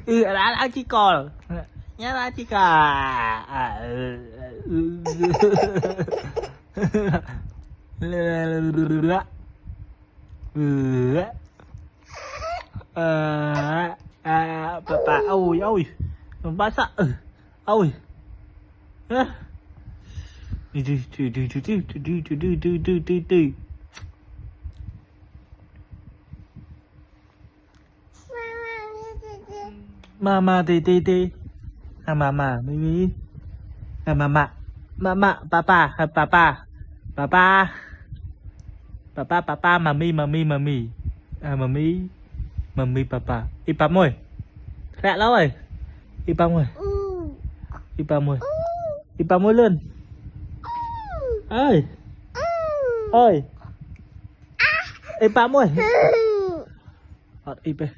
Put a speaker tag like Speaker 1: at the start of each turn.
Speaker 1: đã chỉ cò nhá đã chỉ cò bà ôi ôi bà sợ ôi mama tê mama mimi mama papa mami papa ipam ơi lẹ lắm rồi ipam ơi lên ơi ipam ơi ipam